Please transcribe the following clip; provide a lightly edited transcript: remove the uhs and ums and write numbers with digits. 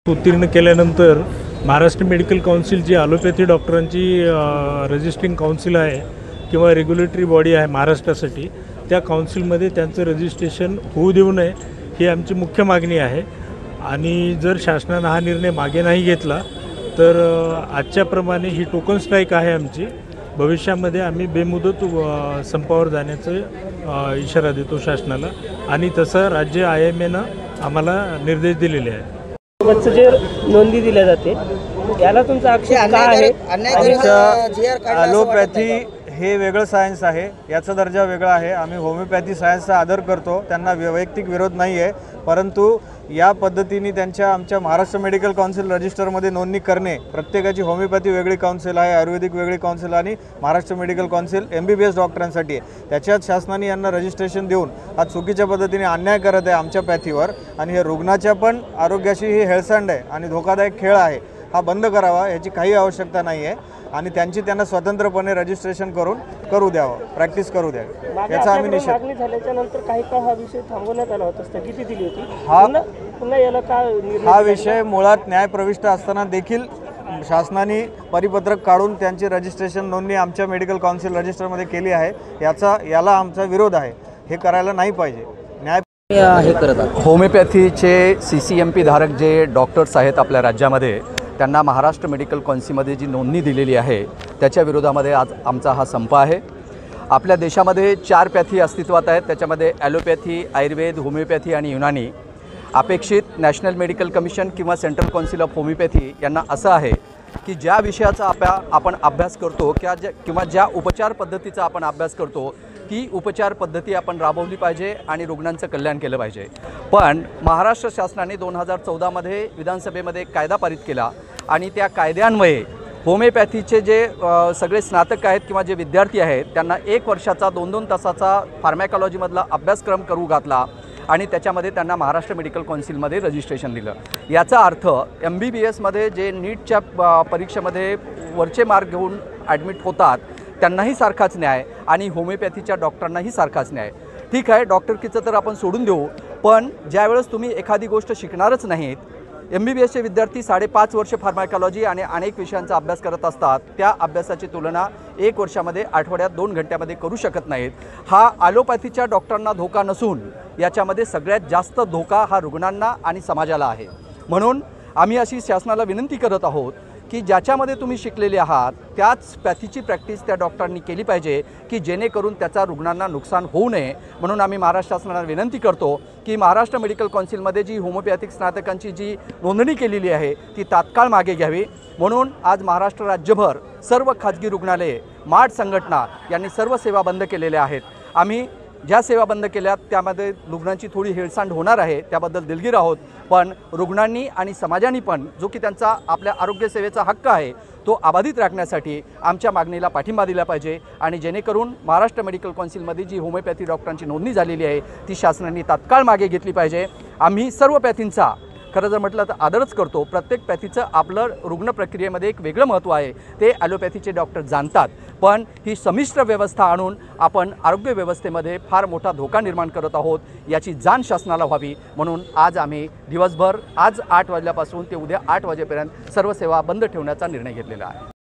उत्तीर्ण केल्यानंतर Maharashtra medical council जी allopathy डॉक्टरांची रजिस्ट्रिंग काउन्सिल आहे किंवा रेग्युलेटरी बॉडी आहे महाराष्ट्रासाठी, त्या काउन्सिलमध्ये त्यांचं रजिस्ट्रेशन होऊ देऊ नये ही आमची मुख्य मागणी आहे। आणि जर शासनानं हा निर्णय मागे नाही घेतला तर आजच्याप्रमाणे ही टोकन स्ट्राईक आहे आमची। भविष्यामध्ये आम्ही बेमुदत संपावर जाण्याचा इशारा देतो शासनाला आणि तसं राज्य IMAनं आम्हाला निर्देश दिलेले आहेत। जे नोंदी दिल्या जाते याला तुमचा आक्षेप काय आहे? ॲलोपॅथी हे वेगळं सायन्स आहे, याचा दर्जा वेगळा आहे। आम्ही होमिओपॅथी सायन्सचा आदर करतो, त्यांना वैयक्तिक विरोध नाही आहे, परंतु या पद्धतीने आमच्या महाराष्ट्र मेडिकल काउन्सिल रजिस्टरमध्ये नोंदणी करणे, प्रत्येकाची होमिओपॅथी वेगळी काउन्सिल आहे, आयुर्वेदिक वेगळी काउन्सिल आणि महाराष्ट्र मेडिकल काउन्सिल MBBS डॉक्टरांसाठी आहे। त्याच्यात शासनाने यांना रजिस्ट्रेशन देऊन हा चुकीच्या पद्धतीने अन्याय करत आहे आमच्या पॅथीवर आणि हे रुग्णाच्या पण आरोग्याशी ही हेळसांड आहे आणि धोकादायक खेळ आहे। हा बंद करावा, याची काही आवश्यकता नाही आहे आणि त्यांना स्वतंत्रपणे रजिस्ट्रेशन करू द्यावं, प्रॅक्टिस करू द्यावं, याचा आम्ही निषेध। मागणी झाल्याच्या नंतर काही काळ हा विषय थांबवण्यात आला होता, स्थगिती दिली होती। पुन्हा याला हा विषय मुळात न्यायप्रविष्ट असताना देखील शासनाने परिपत्रक काढून त्यांची रजिस्ट्रेशन नोंदणी आमच्या मेडिकल काउन्सिल रजिस्टरमध्ये केली आहे। याला आमचा विरोध आहे, हे करायला नाही पाहिजे। हे करत होमिओपॅथीचे CCMP धारक जे डॉक्टर्स आहेत आपल्या राज्यामध्ये, त्यांना महाराष्ट्र मेडिकल काउन्सिलमध्ये जी नोंदणी दिलेली आहे त्याच्या विरोधामध्ये आज आमचा हा संप आहे। आपल्या देशामध्ये 4 पॅथी अस्तित्वात आहेत, त्याच्यामध्ये ॲलोपॅथी, आयुर्वेद, होमिओपॅथी आणि युनानी। अपेक्षित नॅशनल मेडिकल कमिशन किंवा सेंट्रल काउन्सिल ऑफ होमिओपॅथी यांना असं आहे की ज्या विषयाचा आपण अभ्यास करतो किंवा ज्या उपचार पद्धतीचा आपण अभ्यास करतो ती उपचार पद्धती आपण राबवली पाहिजे आणि रुग्णांचं कल्याण केलं पाहिजे। पण महाराष्ट्र शासनाने 2014मध्ये विधानसभेमध्ये कायदा पारित केला आणि त्या कायद्यान्वये होमिओपॅथीचे जे सगळे स्नातक आहेत किंवा जे विद्यार्थी आहेत त्यांना 1 वर्षाचा 2-2 तासाचा फार्मॅकॉलॉजीमधला अभ्यासक्रम करू घातला आणि त्याच्यामध्ये त्यांना महाराष्ट्र मेडिकल काउन्सिलमध्ये रजिस्ट्रेशन दिलं। याचा अर्थ MBBSमध्ये जे नीटच्या परीक्षेमध्ये वरचे मार्क घेऊन ॲडमिट होतात त्यांनाही सारखाच न्याय आणि होमिओपॅथीच्या डॉक्टरांनाही सारखाच न्याय। ठीक आहे, डॉक्टरकीचं तर आपण सोडून देऊ, पण ज्यावेळेस तुम्ही एखादी गोष्ट शिकणारच नाहीत, MBBSचे विद्यार्थी 5.5 वर्ष फार्मॅकॉलॉजी आणि अनेक विषयांचा अभ्यास करत असतात, त्या अभ्यासाची तुलना 1 वर्षामध्ये आठवड्यात 2 घंट्यामध्ये करू शकत नाहीत। हा ॲलोपॅथीच्या डॉक्टरांना धोका नसून याच्यामध्ये सगळ्यात जास्त धोका हा रुग्णांना आणि समाजाला आहे। म्हणून आम्ही अशी शासनाला विनंती करत आहोत की ज्याच्यामध्ये तुम्ही शिकलेले आहात त्याच पॅथीची प्रॅक्टिस त्या डॉक्टरांनी केली पाहिजे की जेणेकरून त्याचा रुग्णांना नुकसान होऊ नये। म्हणून आम्ही महाराष्ट्र शासनाला विनंती करतो की महाराष्ट्र मेडिकल काउन्सिलमध्ये जी होमिओपॅथिक स्नातकांची जी नोंदणी केलेली आहे ती तात्काळ मागे घ्यावी। म्हणून आज महाराष्ट्र राज्यभर सर्व खाजगी रुग्णालये, मार्ट संघटना यांनी सर्व सेवा बंद केलेल्या आहेत। आम्ही ज्या सेवा बंद केल्यात त्यामध्ये रुग्णांची थोडी हेळसांड होणार आहे, त्याबद्दल दिलगीर आहोत, पण रुग्णांनी आणि समाजाने पण जो की त्यांचा आपल्या आरोग्यसेवेचा हक्क आहे तो अबाधित राखण्यासाठी आमच्या मागणीला पाठिंबा दिला पाहिजे आणि जेणेकरून महाराष्ट्र मेडिकल काउन्सिलमध्ये जी होमिओपॅथी डॉक्टरांची नोंदणी झालेली आहे ती शासनाने तात्काळ मागे घेतली पाहिजे। आम्ही सर्व पॅथींचा खरं जर म्हटलं तर आदरच करतो। प्रत्येक पॅथीचं आपलं रुग्ण प्रक्रियेमध्ये एक वेगळं महत्त्व आहे, ते ॲलोपॅथीचे डॉक्टर जाणतात, पण ही संमिश्र व्यवस्था आणून आपण आरोग्य व्यवस्थेमध्ये फार मोठा धोका निर्माण करत आहोत, याची जाण शासनाला व्हावी। म्हणून आज आम्ही दिवसभर आज 8 वाजल्यापासून ते उद्या 8 वाजेपर्यंत सर्व सेवा बंद ठेवण्याचा निर्णय घेतलेला आहे।